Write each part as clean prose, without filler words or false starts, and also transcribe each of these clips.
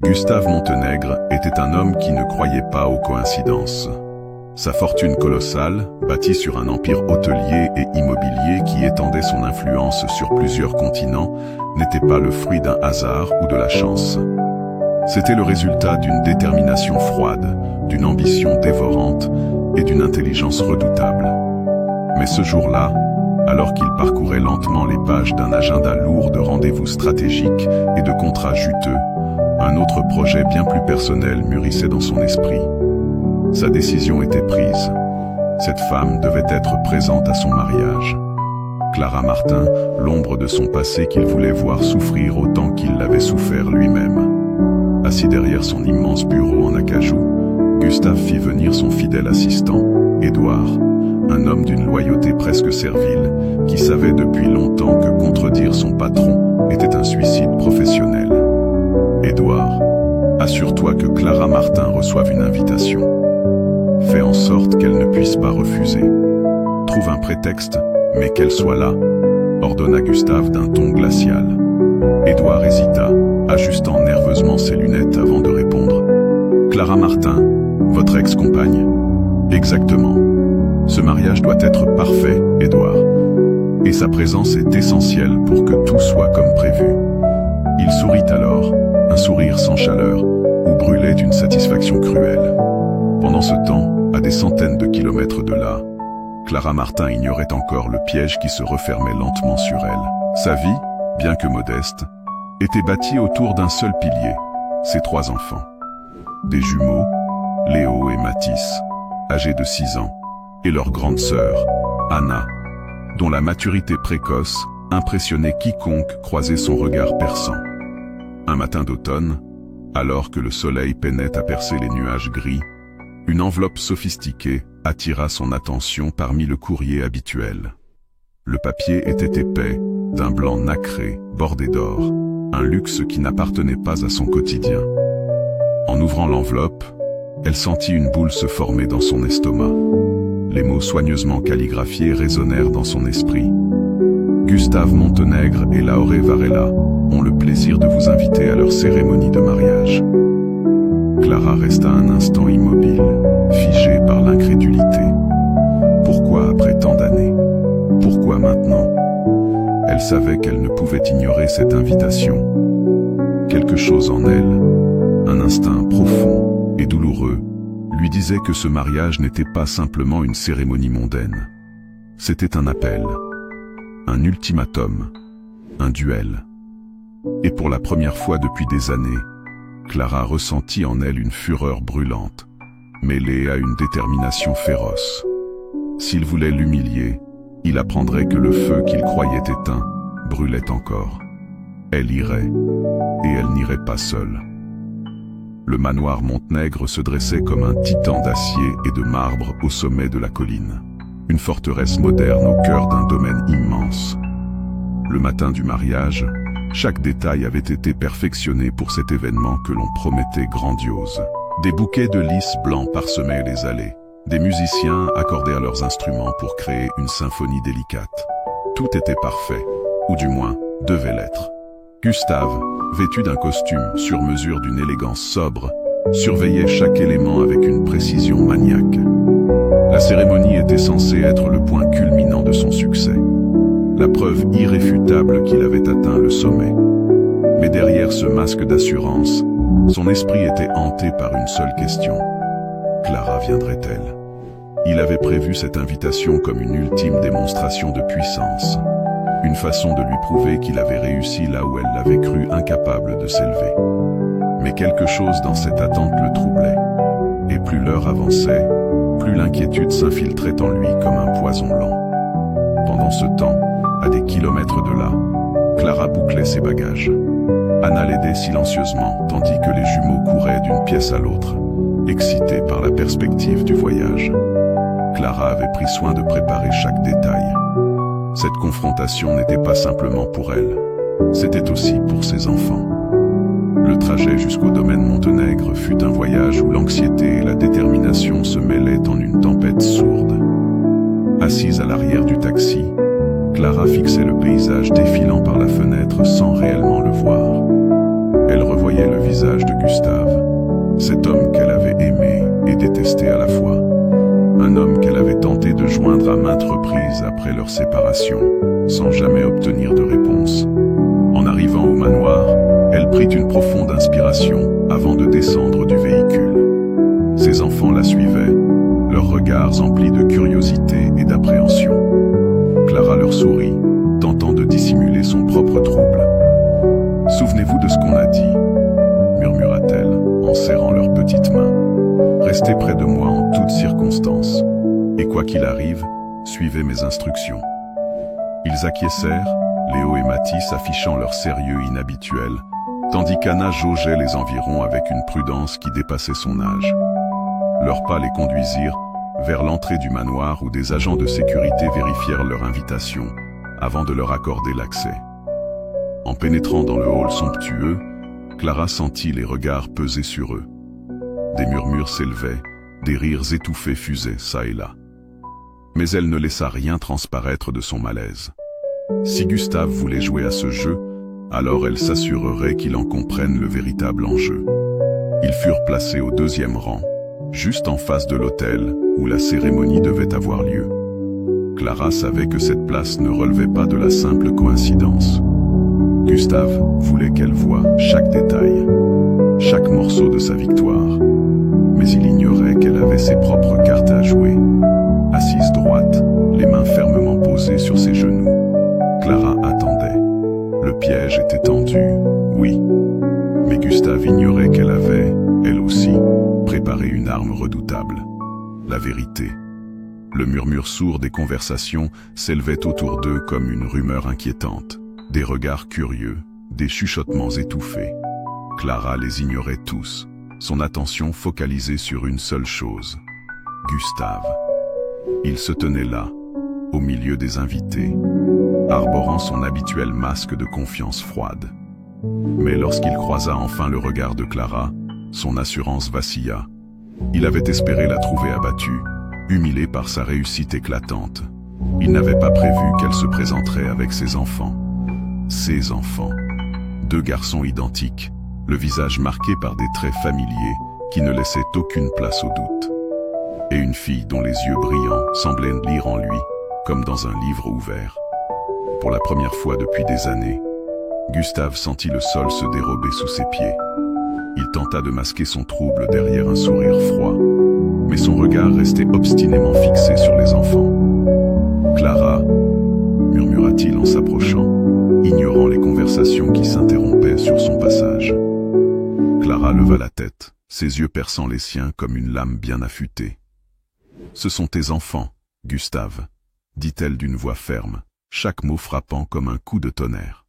Gustave Montenegre était un homme qui ne croyait pas aux coïncidences. Sa fortune colossale, bâtie sur un empire hôtelier et immobilier qui étendait son influence sur plusieurs continents, n'était pas le fruit d'un hasard ou de la chance. C'était le résultat d'une détermination froide, d'une ambition dévorante et d'une intelligence redoutable. Mais ce jour-là, alors qu'il parcourait lentement les pages d'un agenda lourd de rendez-vous stratégiques et de contrats juteux, un autre projet bien plus personnel mûrissait dans son esprit. Sa décision était prise. Cette femme devait être présente à son mariage. Clara Martin, l'ombre de son passé qu'il voulait voir souffrir autant qu'il l'avait souffert lui-même. Assis derrière son immense bureau en acajou, Gustave fit venir son fidèle assistant, Édouard, un homme d'une loyauté presque servile, qui savait depuis longtemps que contredire son patron était un suicide professionnel. Édouard, assure-toi que Clara Martin reçoive une invitation. Fais en sorte qu'elle ne puisse pas refuser. Trouve un prétexte, mais qu'elle soit là, ordonna Gustave d'un ton glacial. Édouard hésita, ajustant nerveusement ses lunettes avant de répondre. Clara Martin, votre ex-compagne? Exactement. Ce mariage doit être parfait, Édouard. Et sa présence est essentielle pour que tout soit comme prévu. Il sourit alors, un sourire sans chaleur, où brûlait une satisfaction cruelle. Pendant ce temps, à des centaines de kilomètres de là, Clara Martin ignorait encore le piège qui se refermait lentement sur elle. Sa vie, bien que modeste, était bâtie autour d'un seul pilier, ses 3 enfants. Des jumeaux, Léo et Mathis, âgés de 6 ans, et leur grande sœur, Anna, dont la maturité précoce impressionnait quiconque croisait son regard perçant. Un matin d'automne, alors que le soleil peinait à percer les nuages gris, une enveloppe sophistiquée attira son attention parmi le courrier habituel. Le papier était épais, d'un blanc nacré, bordé d'or, un luxe qui n'appartenait pas à son quotidien. En ouvrant l'enveloppe, elle sentit une boule se former dans son estomac. Les mots soigneusement calligraphiés résonnèrent dans son esprit. Gustave Montenegre et Laure Varela ont le plaisir de vous inviter à leur cérémonie de mariage. Clara resta un instant immobile, figée par l'incrédulité. Pourquoi après tant d'années? Pourquoi maintenant? Elle savait qu'elle ne pouvait ignorer cette invitation. Quelque chose en elle, un instinct profond et douloureux, lui disait que ce mariage n'était pas simplement une cérémonie mondaine. C'était un appel, un ultimatum, un duel. Et pour la première fois depuis des années, Clara ressentit en elle une fureur brûlante, mêlée à une détermination féroce. S'il voulait l'humilier, il apprendrait que le feu qu'il croyait éteint brûlait encore. Elle irait, et elle n'irait pas seule. Le manoir Montenegre se dressait comme un titan d'acier et de marbre au sommet de la colline. Une forteresse moderne au cœur d'un domaine immense. Le matin du mariage, chaque détail avait été perfectionné pour cet événement que l'on promettait grandiose. Des bouquets de lys blancs parsemaient les allées. Des musiciens accordèrent leurs instruments pour créer une symphonie délicate. Tout était parfait, ou du moins, devait l'être. Gustave, vêtu d'un costume sur mesure d'une élégance sobre, surveillait chaque élément avec une précision maniaque. La cérémonie était censée être le point culminant de son succès. La preuve irréfutable qu'il avait atteint le sommet. Mais derrière ce masque d'assurance, son esprit était hanté par une seule question. Clara viendrait-elle? Il avait prévu cette invitation comme une ultime démonstration de puissance. Une façon de lui prouver qu'il avait réussi là où elle l'avait cru incapable de s'élever. Mais quelque chose dans cette attente le troublait. Et plus l'heure avançait, plus l'inquiétude s'infiltrait en lui comme un poison lent. Pendant ce temps, à des kilomètres de là, Clara bouclait ses bagages. Anna l'aidait silencieusement, tandis que les jumeaux couraient d'une pièce à l'autre, excités par la perspective du voyage. Clara avait pris soin de préparer chaque détail. Cette confrontation n'était pas simplement pour elle, c'était aussi pour ses enfants. Le trajet jusqu'au domaine Montenegre fut un voyage où l'anxiété et la détermination se mêlaient en une tempête sourde. Assise à l'arrière du taxi, Clara fixait le paysage défilant par la fenêtre sans réellement le voir. Elle revoyait le visage de Gustave, cet homme qu'elle avait aimé et détesté à la fois. Un homme qu'elle avait tenté de joindre à maintes reprises après leur séparation, sans jamais obtenir de réponse. En arrivant au manoir, elle prit une profonde inspiration avant de descendre du véhicule. Ses enfants la suivaient, leurs regards emplis de curiosité et d'appréhension. Clara leur sourit, tentant de dissimuler son propre trouble. « Souvenez-vous de ce qu'on a dit », murmura-t-elle en serrant leurs petites mains. « Restez près de moi en toutes circonstances. Et quoi qu'il arrive, suivez mes instructions. » Ils acquiescèrent, Léo et Mathis affichant leur sérieux inhabituel, tandis qu'Anna jaugeait les environs avec une prudence qui dépassait son âge. Leurs pas les conduisirent vers l'entrée du manoir où des agents de sécurité vérifièrent leur invitation avant de leur accorder l'accès. En pénétrant dans le hall somptueux, Clara sentit les regards peser sur eux. Des murmures s'élevaient, des rires étouffés fusaient çà et là. Mais elle ne laissa rien transparaître de son malaise. Si Gustave voulait jouer à ce jeu, alors elle s'assurerait qu'il en comprenne le véritable enjeu. Ils furent placés au deuxième rang, juste en face de l'autel où la cérémonie devait avoir lieu. Clara savait que cette place ne relevait pas de la simple coïncidence. Gustave voulait qu'elle voie chaque détail, chaque morceau de sa victoire, mais il ignorait qu'elle avait ses propres cartes à jouer. Assise droite, les mains fermement posées sur ses genoux, Clara attendait. Le piège était tendu, oui, mais Gustave ignorait qu'elle avait, elle aussi, préparé une arme redoutable, la vérité. Le murmure sourd des conversations s'élevait autour d'eux comme une rumeur inquiétante, des regards curieux, des chuchotements étouffés. Clara les ignorait tous, son attention focalisée sur une seule chose, Gustave. Il se tenait là, au milieu des invités, arborant son habituel masque de confiance froide. Mais lorsqu'il croisa enfin le regard de Clara, son assurance vacilla. Il avait espéré la trouver abattue, humiliée par sa réussite éclatante. Il n'avait pas prévu qu'elle se présenterait avec ses enfants. Ses enfants. 2 garçons identiques, le visage marqué par des traits familiers qui ne laissaient aucune place au doute. Et une fille dont les yeux brillants semblaient lire en lui, comme dans un livre ouvert. Pour la première fois depuis des années, Gustave sentit le sol se dérober sous ses pieds. Il tenta de masquer son trouble derrière un sourire froid, mais son regard restait obstinément fixé sur les enfants. « Clara » murmura-t-il en s'approchant, ignorant les conversations qui s'interrompaient sur son passage. Clara leva la tête, ses yeux perçant les siens comme une lame bien affûtée. « Ce sont tes enfants, Gustave » dit-elle d'une voix ferme, chaque mot frappant comme un coup de tonnerre.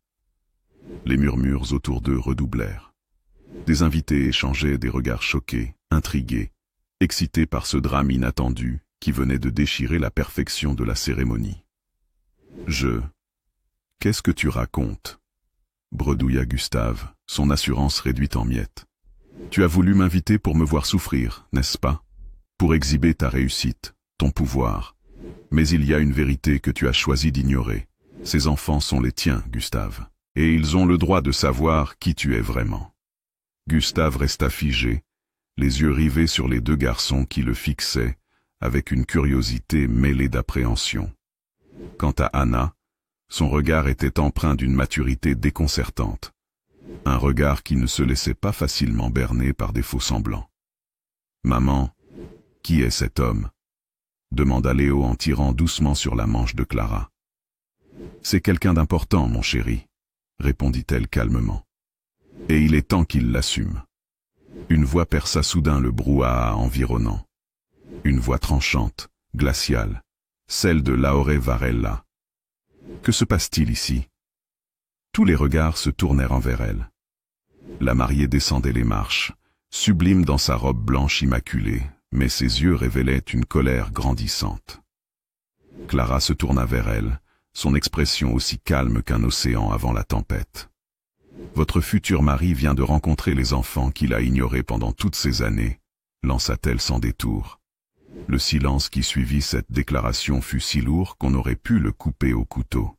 Les murmures autour d'eux redoublèrent. Des invités échangeaient des regards choqués, intrigués, excités par ce drame inattendu qui venait de déchirer la perfection de la cérémonie. « Qu'est-ce que tu racontes ?» bredouilla Gustave, son assurance réduite en miettes. « Tu as voulu m'inviter pour me voir souffrir, n'est-ce pas? Pour exhiber ta réussite, ton pouvoir. Mais il y a une vérité que tu as choisi d'ignorer. Ces enfants sont les tiens, Gustave, et ils ont le droit de savoir qui tu es vraiment. » Gustave resta figé, les yeux rivés sur les 2 garçons qui le fixaient, avec une curiosité mêlée d'appréhension. Quant à Anna, son regard était empreint d'une maturité déconcertante, un regard qui ne se laissait pas facilement berner par des faux-semblants. « Maman, qui est cet homme ?» demanda Léo en tirant doucement sur la manche de Clara. « C'est quelqu'un d'important, mon chéri, » répondit-elle calmement. « Et il est temps qu'il l'assume. » Une voix perça soudain le brouhaha environnant. Une voix tranchante, glaciale, celle de Laure Varela. « Que se passe-t-il ici ?» Tous les regards se tournèrent envers elle. La mariée descendait les marches, sublime dans sa robe blanche immaculée, mais ses yeux révélaient une colère grandissante. Clara se tourna vers elle, son expression aussi calme qu'un océan avant la tempête. « Votre futur mari vient de rencontrer les enfants qu'il a ignorés pendant toutes ces années, » lança-t-elle sans détour. Le silence qui suivit cette déclaration fut si lourd qu'on aurait pu le couper au couteau.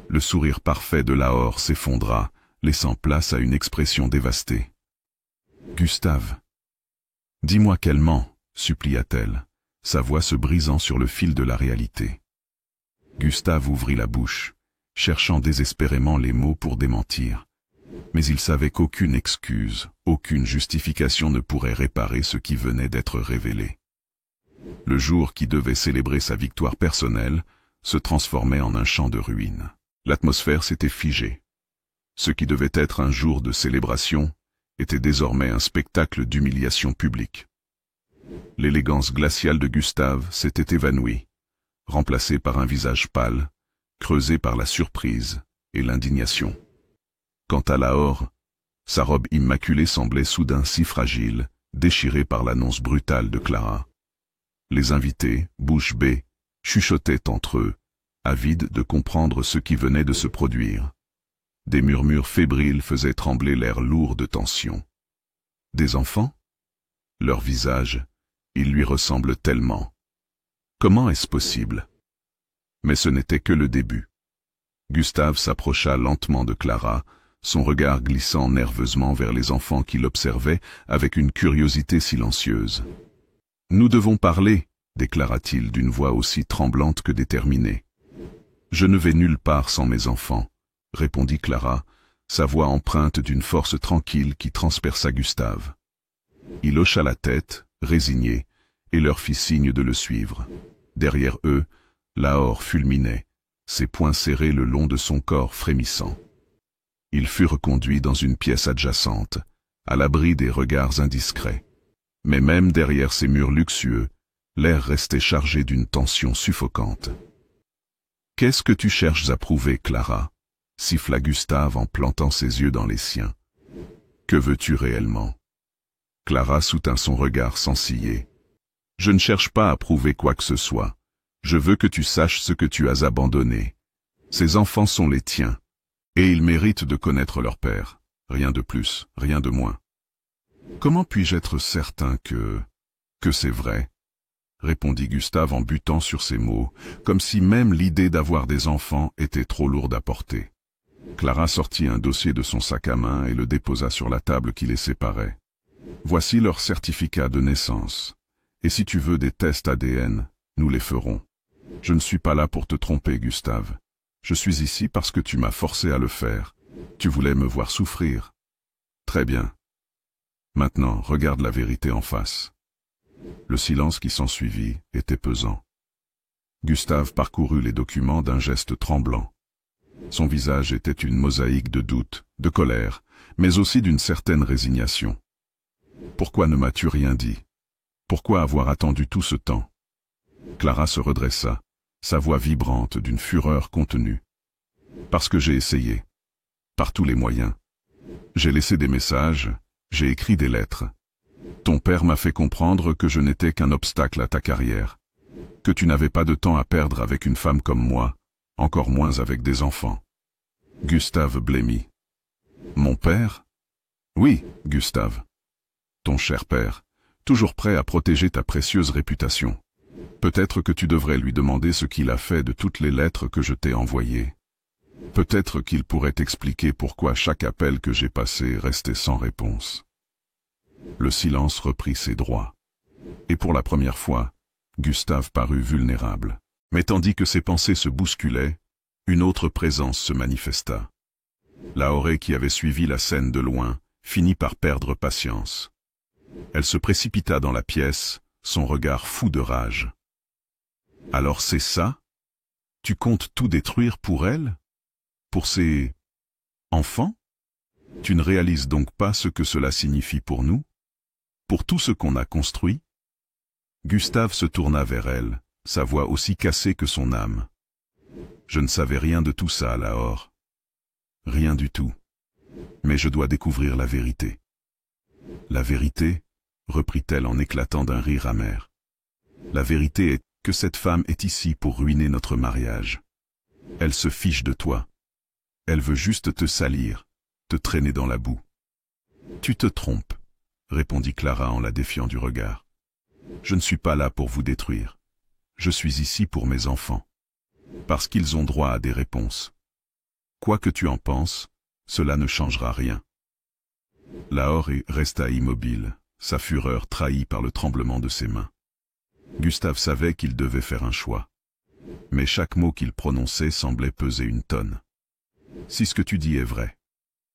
Le sourire parfait de Lahore s'effondra, laissant place à une expression dévastée. Gustave. Dis-moi qu'elle ment, supplia-t-elle, sa voix se brisant sur le fil de la réalité. Gustave ouvrit la bouche, cherchant désespérément les mots pour démentir. Mais il savait qu'aucune excuse, aucune justification ne pourrait réparer ce qui venait d'être révélé. Le jour qui devait célébrer sa victoire personnelle se transformait en un champ de ruines. L'atmosphère s'était figée. Ce qui devait être un jour de célébration était désormais un spectacle d'humiliation publique. L'élégance glaciale de Gustave s'était évanouie, remplacée par un visage pâle, creusé par la surprise et l'indignation. Quant à Lahore, sa robe immaculée semblait soudain si fragile, déchirée par l'annonce brutale de Clara. Les invités, bouche bée, chuchotaient entre eux, avides de comprendre ce qui venait de se produire. Des murmures fébriles faisaient trembler l'air lourd de tension. Des enfants? Leur visage, ils lui ressemblent tellement. Comment est-ce possible? Mais ce n'était que le début. Gustave s'approcha lentement de Clara, son regard glissant nerveusement vers les enfants qui l'observaient avec une curiosité silencieuse. « Nous devons parler », déclara-t-il d'une voix aussi tremblante que déterminée. « Je ne vais nulle part sans mes enfants », répondit Clara, sa voix empreinte d'une force tranquille qui transperça Gustave. Il hocha la tête, résigné, et leur fit signe de le suivre. Derrière eux, Lahore fulminait, ses poings serrés le long de son corps frémissant. Ils furent conduits dans une pièce adjacente, à l'abri des regards indiscrets. Mais même derrière ces murs luxueux, l'air restait chargé d'une tension suffocante. « Qu'est-ce que tu cherches à prouver, Clara ?» siffla Gustave en plantant ses yeux dans les siens. « Que veux-tu réellement ?» Clara soutint son regard sans ciller. « Je ne cherche pas à prouver quoi que ce soit. Je veux que tu saches ce que tu as abandonné. Ces enfants sont les tiens. Et ils méritent de connaître leur père. Rien de plus, rien de moins. Comment puis-je être certain que c'est vrai? Répondit Gustave en butant sur ces mots, comme si même l'idée d'avoir des enfants était trop lourde à porter. Clara sortit un dossier de son sac à main et le déposa sur la table qui les séparait. Voici leur certificat de naissance. Et si tu veux des tests ADN, nous les ferons. Je ne suis pas là pour te tromper, Gustave. Je suis ici parce que tu m'as forcé à le faire. Tu voulais me voir souffrir. Très bien. Maintenant, regarde la vérité en face. Le silence qui s'ensuivit était pesant. Gustave parcourut les documents d'un geste tremblant. Son visage était une mosaïque de doute, de colère, mais aussi d'une certaine résignation. Pourquoi ne m'as-tu rien dit? Pourquoi avoir attendu tout ce temps? Clara se redressa, sa voix vibrante d'une fureur contenue. Parce que j'ai essayé. Par tous les moyens. J'ai laissé des messages, j'ai écrit des lettres. Ton père m'a fait comprendre que je n'étais qu'un obstacle à ta carrière. Que tu n'avais pas de temps à perdre avec une femme comme moi, encore moins avec des enfants. Gustave blêmit. Mon père? Oui, Gustave. Ton cher père, toujours prêt à protéger ta précieuse réputation. Peut-être que tu devrais lui demander ce qu'il a fait de toutes les lettres que je t'ai envoyées. Peut-être qu'il pourrait t'expliquer pourquoi chaque appel que j'ai passé restait sans réponse. Le silence reprit ses droits. Et pour la première fois, Gustave parut vulnérable. Mais tandis que ses pensées se bousculaient, une autre présence se manifesta. Lahore, qui avait suivi la scène de loin, finit par perdre patience. Elle se précipita dans la pièce, son regard fou de rage. « Alors c'est ça? Tu comptes tout détruire pour elle? Pour ses enfants? Tu ne réalises donc pas ce que cela signifie pour nous? Pour tout ce qu'on a construit ?» Gustave se tourna vers elle, sa voix aussi cassée que son âme. « Je ne savais rien de tout ça, Lahore. Rien du tout. Mais je dois découvrir la vérité. » « La vérité, reprit-elle en éclatant d'un rire amer. La vérité est que cette femme est ici pour ruiner notre mariage. Elle se fiche de toi. Elle veut juste te salir, te traîner dans la boue. Tu te trompes, répondit Clara en la défiant du regard. Je ne suis pas là pour vous détruire. Je suis ici pour mes enfants. Parce qu'ils ont droit à des réponses. Quoi que tu en penses, cela ne changera rien. Lahore resta immobile, sa fureur trahie par le tremblement de ses mains. Gustave savait qu'il devait faire un choix. Mais chaque mot qu'il prononçait semblait peser une tonne. « Si ce que tu dis est vrai, »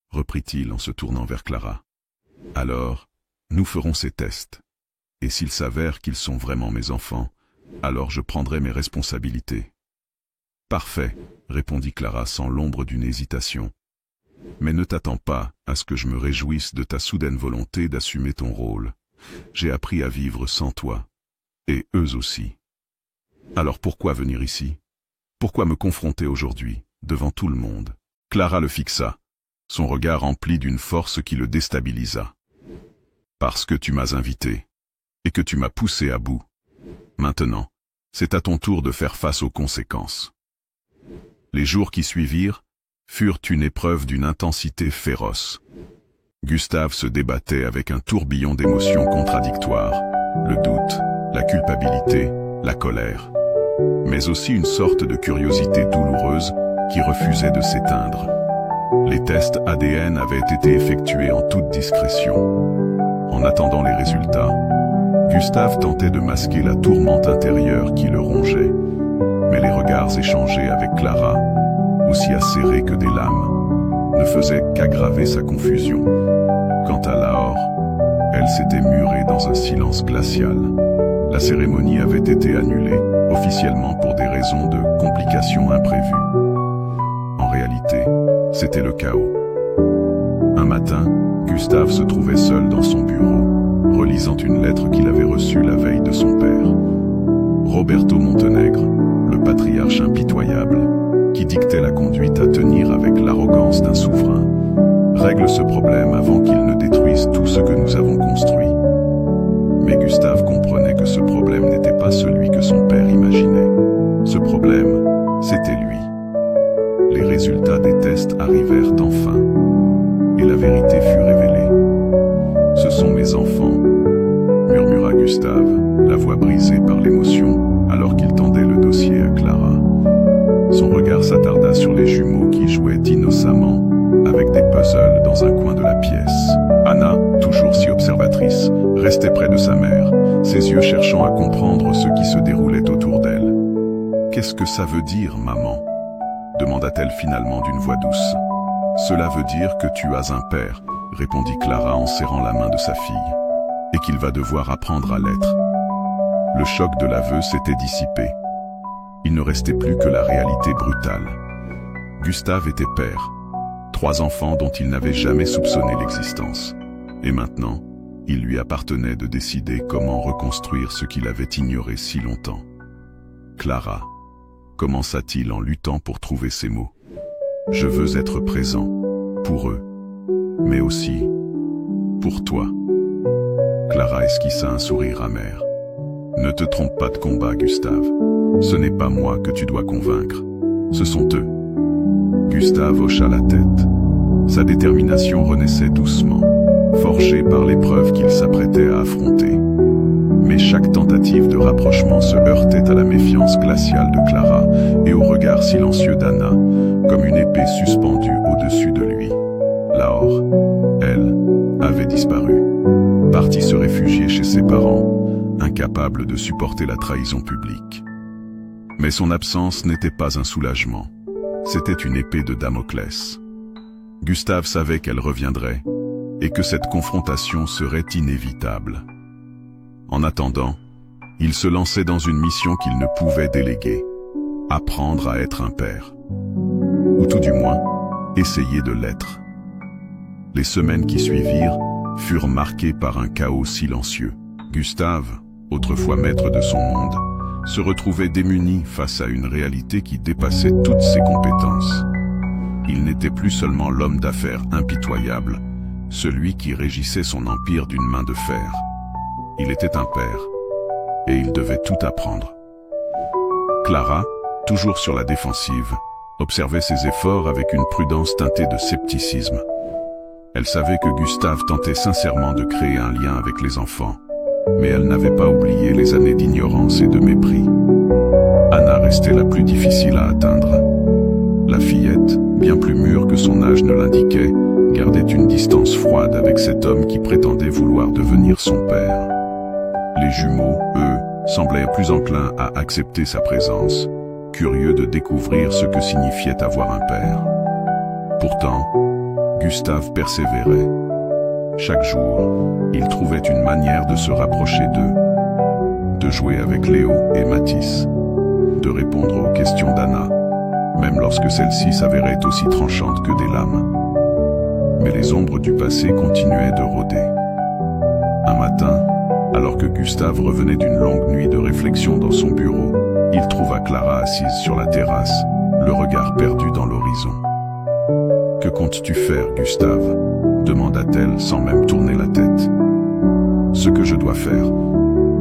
reprit-il en se tournant vers Clara, « alors, nous ferons ces tests. Et s'il s'avère qu'ils sont vraiment mes enfants, alors je prendrai mes responsabilités. » « Parfait, » répondit Clara sans l'ombre d'une hésitation. « Mais ne t'attends pas à ce que je me réjouisse de ta soudaine volonté d'assumer ton rôle. J'ai appris à vivre sans toi, et eux aussi. Alors pourquoi venir ici? Pourquoi me confronter aujourd'hui, devant tout le monde ?» Clara le fixa, son regard empli d'une force qui le déstabilisa. « Parce que tu m'as invité, et que tu m'as poussé à bout. Maintenant, c'est à ton tour de faire face aux conséquences. » Les jours qui suivirent furent une épreuve d'une intensité féroce. Gustave se débattait avec un tourbillon d'émotions contradictoires, le doute, la culpabilité, la colère, mais aussi une sorte de curiosité douloureuse qui refusait de s'éteindre. Les tests ADN avaient été effectués en toute discrétion. En attendant les résultats, Gustave tentait de masquer la tourmente intérieure qui le rongeait. Mais les regards échangés avec Clara, aussi acérés que des lames, ne faisaient qu'aggraver sa confusion. Quant à Lahore, elle s'était murée dans un silence glacial. La cérémonie avait été annulée, officiellement pour des raisons de complications imprévues. En réalité, c'était le chaos. Un matin, Gustave se trouvait seul dans son bureau, relisant une lettre qu'il avait reçue la veille de son père. Roberto Montenegro, le patriarche impitoyable, qui dictait la conduite à tenir avec l'arrogance d'un souverain. Règle ce problème avant qu'il ne détruise tout ce que nous avons construit. Mais Gustave comprenait que ce problème n'était pas celui que son père imaginait. Ce problème, c'était lui. Les résultats des tests arrivèrent enfin, et la vérité fut révélée. « Ce sont mes enfants », murmura Gustave, la voix brisée par l'émotion, alors qu'il tendait le dossier à Clara. Son regard s'attarda sur les jumeaux qui jouaient innocemment avec des puzzles dans un coin de la pièce. Anna, toujours si observatrice, restait près de sa mère, ses yeux cherchant à comprendre ce qui se déroulait autour d'elle. « Qu'est-ce que ça veut dire, maman ?» demanda-t-elle finalement d'une voix douce. « Cela veut dire que tu as un père, » répondit Clara en serrant la main de sa fille, « et qu'il va devoir apprendre à l'être. » Le choc de l'aveu s'était dissipé. Il ne restait plus que la réalité brutale. Gustave était père, 3 enfants dont il n'avait jamais soupçonné l'existence. Et maintenant, il lui appartenait de décider comment reconstruire ce qu'il avait ignoré si longtemps. Clara, commença-t-il en luttant pour trouver ses mots. Je veux être présent, pour eux, mais aussi pour toi. Clara esquissa un sourire amer. Ne te trompe pas de combat, Gustave. Ce n'est pas moi que tu dois convaincre, ce sont eux. Gustave hocha la tête. Sa détermination renaissait doucement, forgée par l'épreuve qu'il s'apprêtait à affronter. Mais chaque tentative de rapprochement se heurtait à la méfiance glaciale de Clara et au regard silencieux d'Anna, comme une épée suspendue au-dessus de lui. Lahore, elle, avait disparu, partie se réfugier chez ses parents, incapable de supporter la trahison publique. Mais son absence n'était pas un soulagement, c'était une épée de Damoclès. Gustave savait qu'elle reviendrait, et que cette confrontation serait inévitable. En attendant, il se lançait dans une mission qu'il ne pouvait déléguer, apprendre à être un père. Ou tout du moins, essayer de l'être. Les semaines qui suivirent furent marquées par un chaos silencieux. Gustave, autrefois maître de son monde, se retrouvait démuni face à une réalité qui dépassait toutes ses compétences. Il n'était plus seulement l'homme d'affaires impitoyable, celui qui régissait son empire d'une main de fer. Il était un père, et il devait tout apprendre. Clara, toujours sur la défensive, observait ses efforts avec une prudence teintée de scepticisme. Elle savait que Gustave tentait sincèrement de créer un lien avec les enfants, mais elle n'avait pas oublié les années d'ignorance et de mépris. Anna restait la plus difficile à atteindre. La fillette, bien plus mûre que son âge ne l'indiquait, gardait une distance froide avec cet homme qui prétendait vouloir devenir son père. Les jumeaux, eux, semblaient plus enclins à accepter sa présence, curieux de découvrir ce que signifiait avoir un père. Pourtant, Gustave persévérait. Chaque jour, il trouvait une manière de se rapprocher d'eux, de jouer avec Léo et Mathis, de répondre aux questions d'Anna, même lorsque celle-ci s'avérait aussi tranchante que des lames. Mais les ombres du passé continuaient de rôder. Un matin, alors que Gustave revenait d'une longue nuit de réflexion dans son bureau, il trouva Clara assise sur la terrasse, le regard perdu dans l'horizon. « Que comptes-tu faire, Gustave ?» demanda-t-elle sans même tourner la tête. « Ce que je dois faire,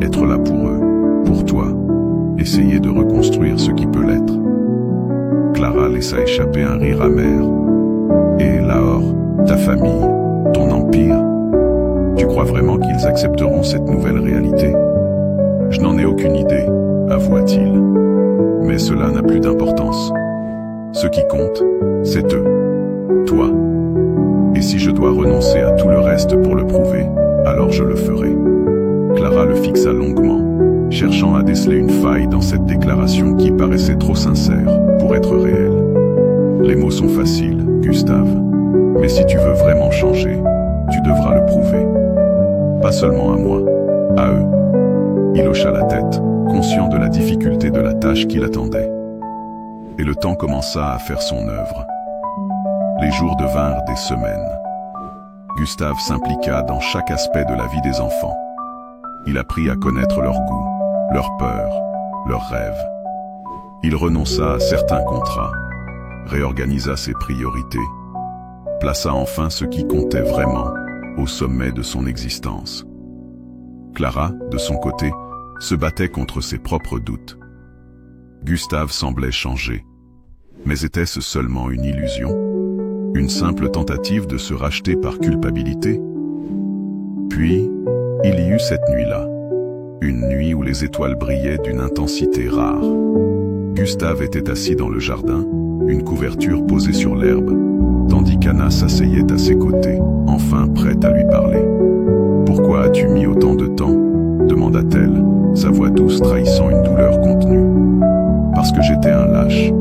être là pour eux, pour toi, essayer de reconstruire ce qui peut l'être. » Clara laissa échapper un rire amer. « Et Lahore, ta famille, ton empire, tu crois vraiment qu'ils accepteront cette nouvelle réalité ? Je n'en ai aucune idée, avoua-t-il. Mais cela n'a plus d'importance. Ce qui compte, c'est eux, toi. Et si je dois renoncer à tout le reste pour le prouver, alors je le ferai. » Clara le fixa longuement, cherchant à déceler une faille dans cette déclaration qui paraissait trop sincère pour être réelle. « Les mots sont faciles, Gustave, mais si tu veux vraiment changer, tu devras le prouver. Pas seulement à moi, à eux. » Il hocha la tête, conscient de la difficulté de la tâche qui l'attendait. Et le temps commença à faire son œuvre. Les jours devinrent des semaines. Gustave s'impliqua dans chaque aspect de la vie des enfants. Il apprit à connaître leurs goûts, leurs peurs, leurs rêves. Il renonça à certains contrats, réorganisa ses priorités, plaça enfin ce qui comptait vraiment au sommet de son existence. Clara, de son côté, se battait contre ses propres doutes. Gustave semblait changer, mais était-ce seulement une illusion ? Une simple tentative de se racheter par culpabilité ? Puis, il y eut cette nuit-là, une nuit où les étoiles brillaient d'une intensité rare. Gustave était assis dans le jardin, une couverture posée sur l'herbe, tandis qu'Anna s'asseyait à ses côtés, enfin prête à lui parler. « Pourquoi as-tu mis autant de temps ?» demanda-t-elle, sa voix douce trahissant une douleur contenue. « Parce que j'étais un lâche.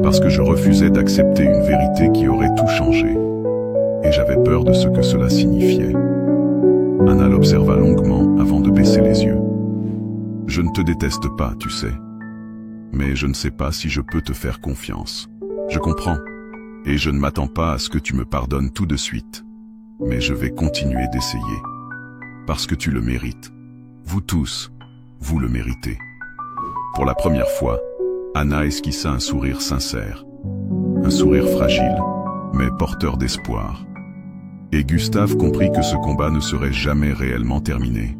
Parce que je refusais d'accepter une vérité qui aurait tout changé. Et j'avais peur de ce que cela signifiait. » Anna l'observa longuement avant de baisser les yeux. « Je ne te déteste pas, tu sais. Mais je ne sais pas si je peux te faire confiance. Je comprends. Et je ne m'attends pas à ce que tu me pardonnes tout de suite. Mais je vais continuer d'essayer. Parce que tu le mérites. Vous tous, vous le méritez. » Pour la première fois, Anna esquissa un sourire sincère. Un sourire fragile, mais porteur d'espoir. Et Gustave comprit que ce combat ne serait jamais réellement terminé.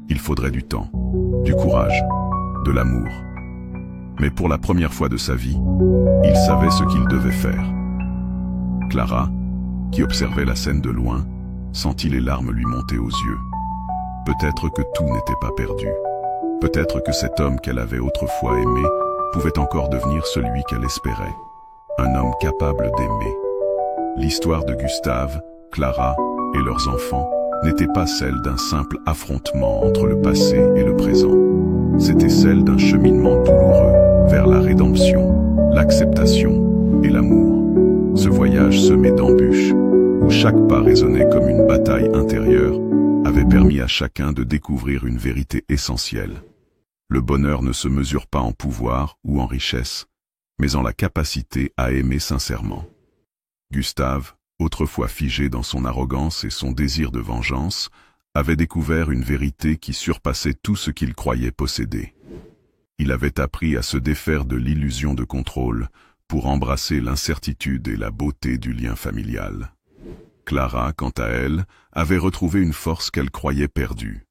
Il faudrait du temps, du courage, de l'amour. Mais pour la première fois de sa vie, il savait ce qu'il devait faire. Clara, qui observait la scène de loin, sentit les larmes lui monter aux yeux. Peut-être que tout n'était pas perdu. Peut-être que cet homme qu'elle avait autrefois aimé pouvait encore devenir celui qu'elle espérait. Un homme capable d'aimer. L'histoire de Gustave, Clara et leurs enfants n'était pas celle d'un simple affrontement entre le passé et le présent. C'était celle d'un cheminement douloureux vers la rédemption, l'acceptation et l'amour. Ce voyage semé d'embûches, où chaque pas résonnait comme une bataille intérieure, avait permis à chacun de découvrir une vérité essentielle. Le bonheur ne se mesure pas en pouvoir ou en richesse, mais en la capacité à aimer sincèrement. Gustave, autrefois figé dans son arrogance et son désir de vengeance, avait découvert une vérité qui surpassait tout ce qu'il croyait posséder. Il avait appris à se défaire de l'illusion de contrôle pour embrasser l'incertitude et la beauté du lien familial. Clara, quant à elle, avait retrouvé une force qu'elle croyait perdue.